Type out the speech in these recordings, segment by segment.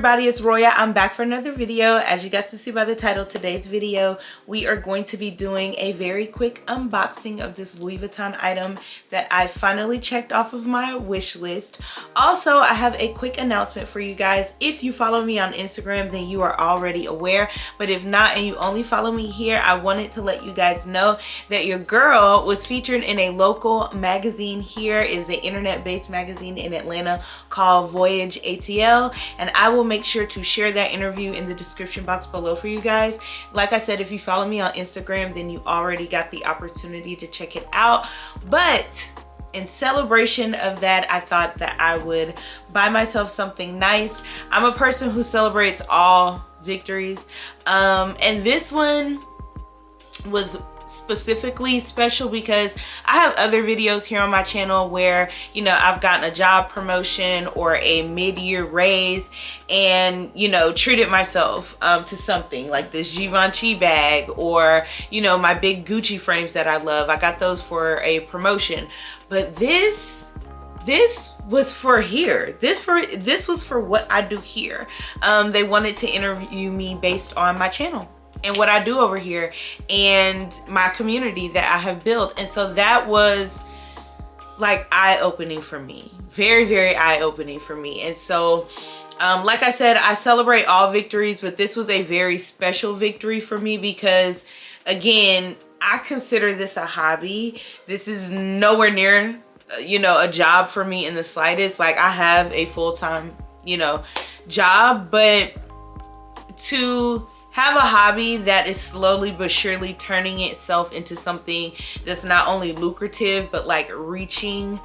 everybody, it's Roya. I'm back for another video. As you guys can see by the title, today's video, we are going to be doing a very quick unboxing of this Louis Vuitton item that I finally checked off of my wish list. Also, I have a quick announcement for you guys. If you follow me on Instagram, then you are already aware. But if not, and you only follow me here, I wanted to let you guys know that your girl was featured in a local magazine here. It is an internet-based magazine in Atlanta called Voyage ATL, and I will make sure to share that interview in the description box below for you guys. Like I said, if you follow me on Instagram, then you already got the opportunity to check it out. But in celebration of that, I thought that I would buy myself something nice. I'm a person who celebrates all victories, and this one was specifically special because I have other videos here on my channel where, you know, I've gotten a job promotion or a mid-year raise and, you know, treated myself to something like this Givenchy bag, or, you know, my big Gucci frames that I love. I got those for a promotion. But this was for here. This was for what I do here. They wanted to interview me based on my channel and what I do over here and my community that I have built. And so that was like eye-opening for me. Very, very eye-opening for me. And so like I said, I celebrate all victories, but this was a very special victory for me because, again, I consider this a hobby. This is nowhere near, you know, a job for me in the slightest. Like, I have a full-time, you know, job, but to have a hobby that is slowly but surely turning itself into something that's not only lucrative but like reaching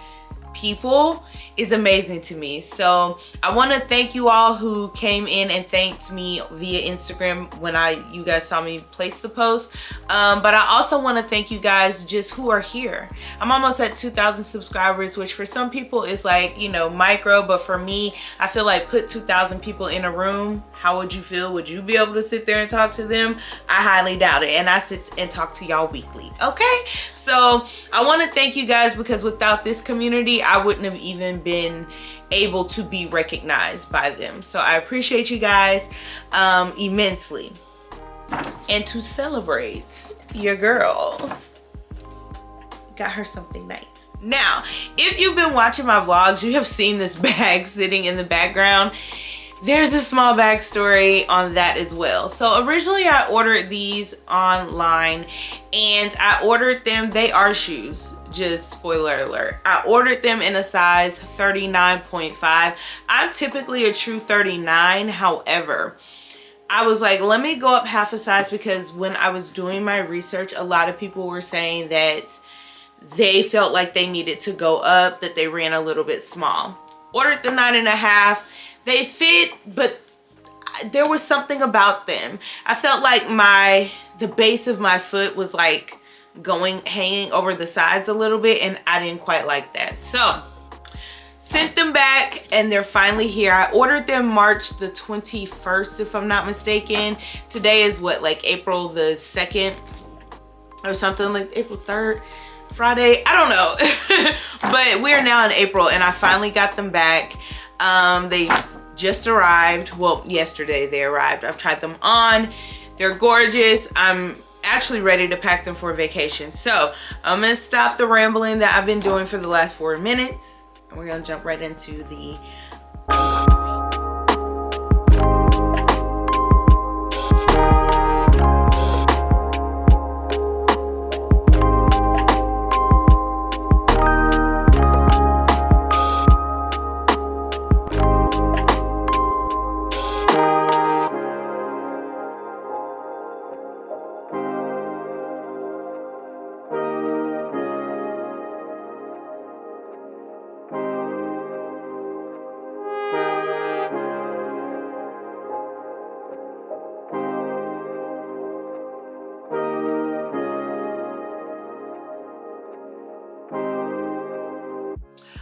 people is amazing to me. So I want to thank you all who came in and thanked me via Instagram when you guys saw me place the post, but I also want to thank you guys just who are here. I'm almost at 2,000 subscribers, which for some people is like, you know, micro, but for me, I feel like put 2,000 people in a room, how would you feel? Would you be able to sit there and talk to them? I highly doubt it. And I sit and talk to y'all weekly. Okay, so I want to thank you guys because without this community, I wouldn't have even been able to be recognized by them. So I appreciate you guys immensely. And to celebrate, your girl got her something nice. Now, if you've been watching my vlogs, you have seen this bag sitting in the background. There's a small backstory on that as well. So originally I ordered these online and I ordered them, they are shoes, just spoiler alert. I ordered them in a size 39.5. I'm typically a true 39. However, I was like, let me go up half a size because when I was doing my research, a lot of people were saying that they felt like they needed to go up, that they ran a little bit small. Ordered the 9.5. They fit, but there was something about them. I felt like the base of my foot was like hanging over the sides a little bit, and I didn't quite like that. So sent them back and they're finally here. I ordered them March the 21st, if I'm not mistaken. Today is what, like April the 2nd or something, like April 3rd. Friday, I don't know. But we're now in April and I finally got them back. They just arrived. Well, yesterday they arrived. I've tried them on. They're gorgeous. I'm actually ready to pack them for vacation. So I'm gonna stop the rambling that I've been doing for the last 4 minutes and we're gonna jump right into the unboxing.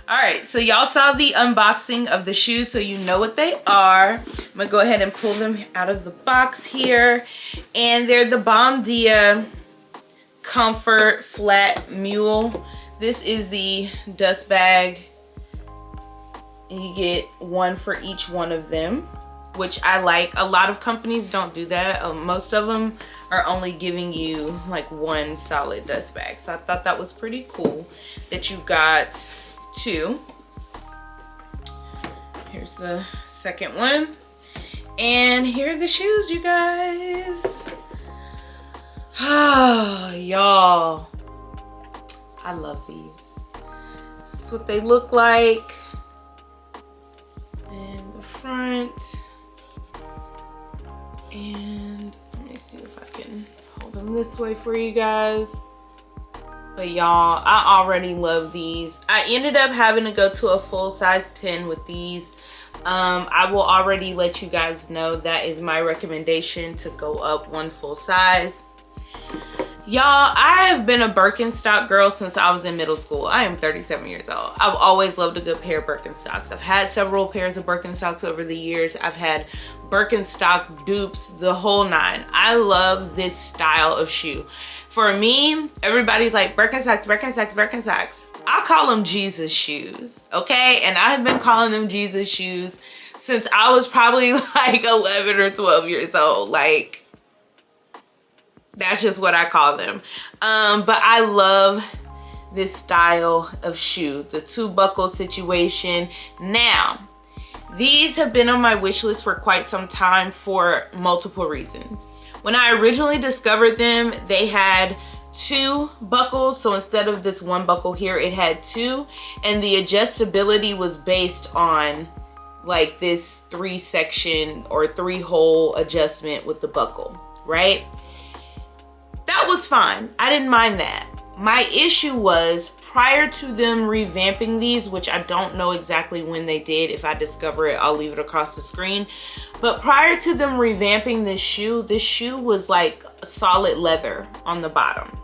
All right, so y'all saw the unboxing of the shoes, so you know what they are. I'm gonna go ahead and pull them out of the box here. And they're the Bomdia Comfort Flat Mule. This is the dust bag. And you get one for each one of them. which I like. A lot of companies don't do that. Most of them are only giving you like one solid dust bag. So I thought that was pretty cool that you got 2. Here's the second one. And here are the shoes, you guys. Oh, y'all. I love these. This is what they look like. And the front. And let me see if I can hold them this way for you guys. But y'all, I already love these. I ended up having to go to a full size 10 with these. I will already let you guys know that is my recommendation, to go up 1 full size. Y'all, I have been a Birkenstock girl since I was in middle school. I am 37 years old. I've always loved a good pair of Birkenstocks. I've had several pairs of Birkenstocks over the years. I've had Birkenstock dupes, the whole 9. I love this style of shoe. For me, everybody's like, Birkenstocks, Birkenstocks, Birkenstocks. I call them Jesus shoes, okay? And I've been calling them Jesus shoes since I was probably like 11 or 12 years old. Like, that's just what I call them. But I love this style of shoe, the 2 buckle situation. Now, these have been on my wish list for quite some time for multiple reasons. When I originally discovered them, they had 2 buckles. So instead of this 1 buckle here, it had 2. And the adjustability was based on like this 3-section or 3-hole adjustment with the buckle, right? That was fine. I didn't mind that. My issue was, prior to them revamping these, which I don't know exactly when they did. If I discover it, I'll leave it across the screen. But prior to them revamping this shoe was like solid leather on the bottom.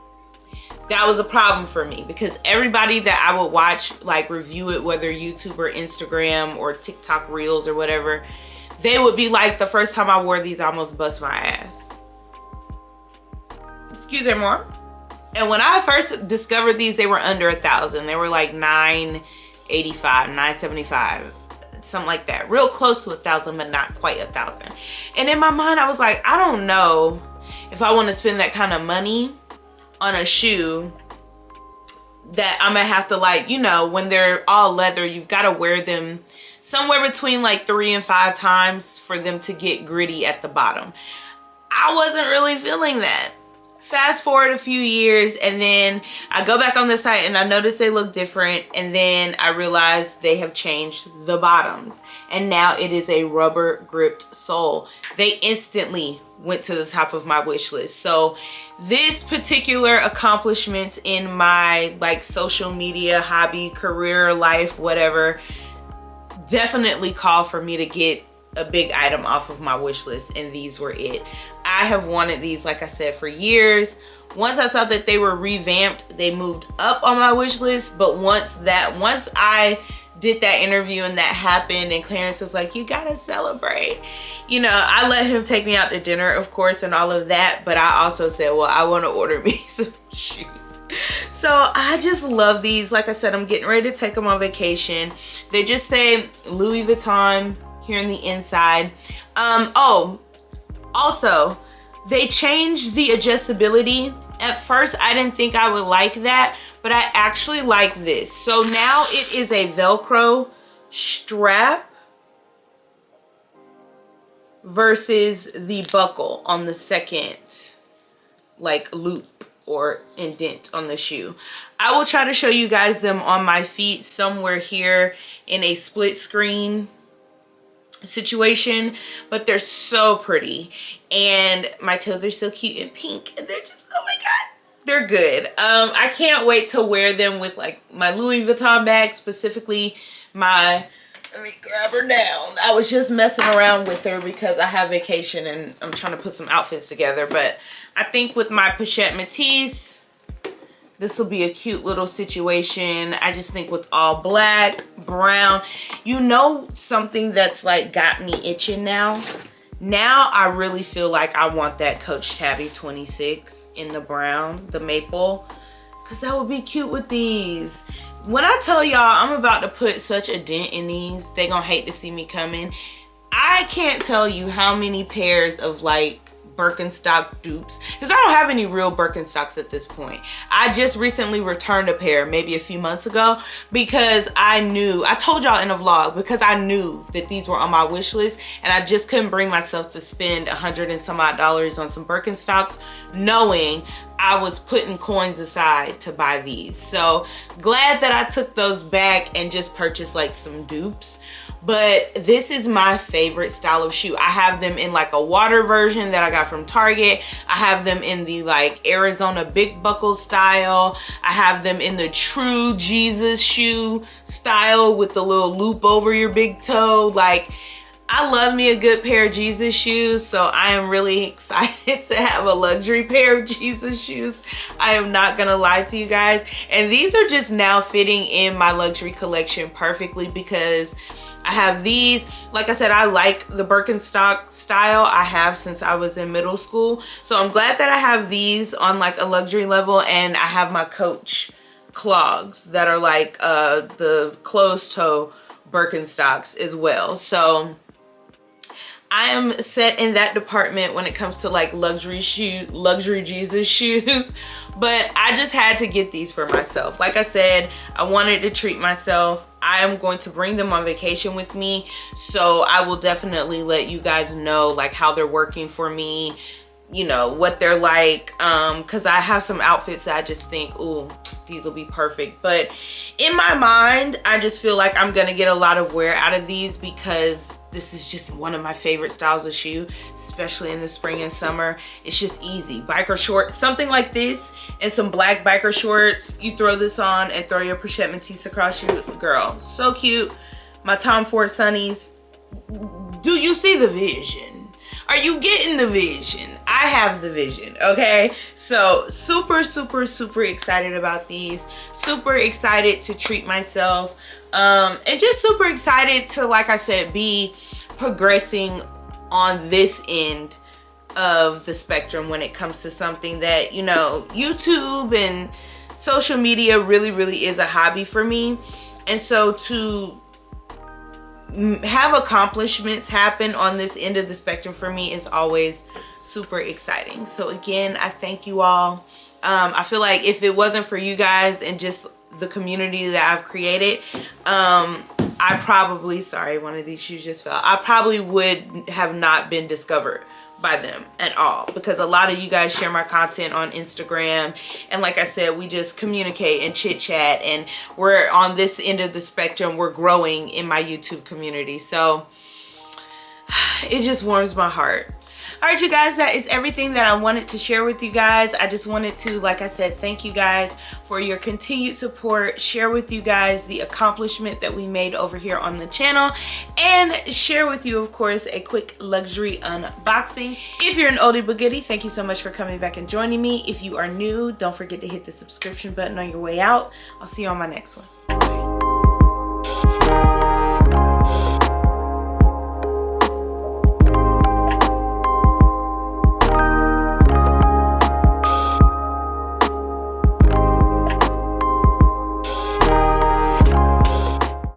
That was a problem for me, because everybody that I would watch like review it, whether YouTube or Instagram or TikTok Reels or whatever, they would be like, the first time I wore these, I almost bust my ass. Excuse me more. And when I first discovered these, they were under $1,000. They were like $985, $975, something like that. Real close to $1,000, but not quite $1,000. And in my mind, I was like, I don't know if I want to spend that kind of money on a shoe that I'm gonna have to, like, you know, when they're all leather, you've got to wear them somewhere between like 3 and 5 times for them to get gritty at the bottom. I wasn't really feeling that. Fast forward a few years, and then I go back on the site and I notice they look different, and then I realize they have changed the bottoms, and now it is a rubber gripped sole. They instantly went to the top of my wish list. So this particular accomplishment in my like social media, hobby, career, life, whatever, definitely called for me to get a big item off of my wish list, and these were it. I have wanted these, like I said, for years. Once I saw that they were revamped, they moved up on my wish list. But once I did that interview and that happened, and Clarence was like, you gotta celebrate, you know, I let him take me out to dinner, of course, and all of that. But I also said, well, I want to order me some shoes. So I just love these. Like I said, I'm getting ready to take them on vacation. They just say Louis Vuitton here on the inside. Oh, also, they changed the adjustability. At first, I didn't think I would like that, but I actually like this. So now it is a Velcro strap versus the buckle on the second like loop or indent on the shoe. I will try to show you guys them on my feet somewhere here in a split screen situation, but they're so pretty, and my toes are so cute and pink, and they're just, oh my god, they're good. I can't wait to wear them with like my Louis Vuitton bag, specifically my, let me grab her down. I was just messing around with her because I have vacation and I'm trying to put some outfits together, but I think with my Pochette Métis, this will be a cute little situation. I just think with all black, brown, you know, something that's like got me itching now. Now I really feel like I want that Coach Tabby 26 in the brown, the maple, because that would be cute with these. When I tell y'all I'm about to put such a dent in these, they gonna hate to see me coming. I can't tell you how many pairs of like Birkenstock dupes, because I don't have any real Birkenstocks at this point. I just recently returned a pair maybe a few months ago because I told y'all in a vlog, because I knew that these were on my wish list and I just couldn't bring myself to spend $100 and some odd on some Birkenstocks, knowing I was putting coins aside to buy these. So glad that I took those back and just purchased like some dupes. But this is my favorite style of shoe. I have them in like a water version that I got from Target. I have them in the like Arizona big buckle style. I have them in the true Jesus shoe style with the little loop over your big toe. Like, I love me a good pair of Jesus shoes, so I am really excited to have a luxury pair of Jesus shoes. I am not gonna lie to you guys. And these are just now fitting in my luxury collection perfectly because I have these. Like I said, I like the Birkenstock style. I have since I was in middle school. So I'm glad that I have these on like a luxury level, and I have my Coach clogs that are like the closed toe Birkenstocks as well. So I am set in that department when it comes to like luxury Jesus shoes. But I just had to get these for myself. Like I said, I wanted to treat myself. I am going to bring them on vacation with me, so I will definitely let you guys know like how they're working for me, you know, what they're like, because I have some outfits that I just think, ooh, these will be perfect. But in my mind, I just feel like I'm gonna get a lot of wear out of these because this is just one of my favorite styles of shoe, especially in the spring and summer. It's just easy. Biker shorts, something like this, and some black biker shorts. You throw this on and throw your Pochette Métis across you. Girl, so cute. My Tom Ford Sunnies. Do you see the vision? Are you getting the vision? I have the vision, okay? So super, super, super excited about these. Super excited to treat myself. And just super excited to, like I said, be progressing on this end of the spectrum when it comes to something that, you know, YouTube and social media really, really is a hobby for me. And so to have accomplishments happen on this end of the spectrum for me is always super exciting. So again, I thank you all. I feel like if it wasn't for you guys and just the community that I've created, I probably, sorry, one of these shoes just fell. I probably would have not been discovered by them at all, because a lot of you guys share my content on Instagram, and like I said, we just communicate and chit chat, and we're on this end of the spectrum. We're growing in my YouTube community, so it just warms my heart. All right, you guys, that is everything that I wanted to share with you guys. I just wanted to, like I said, thank you guys for your continued support, share with you guys the accomplishment that we made over here on the channel, and share with you, of course, a quick luxury unboxing. If you're an oldie but goodie, thank you so much for coming back and joining me. If you are new, don't forget to hit the subscription button on your way out. I'll see you on my next one.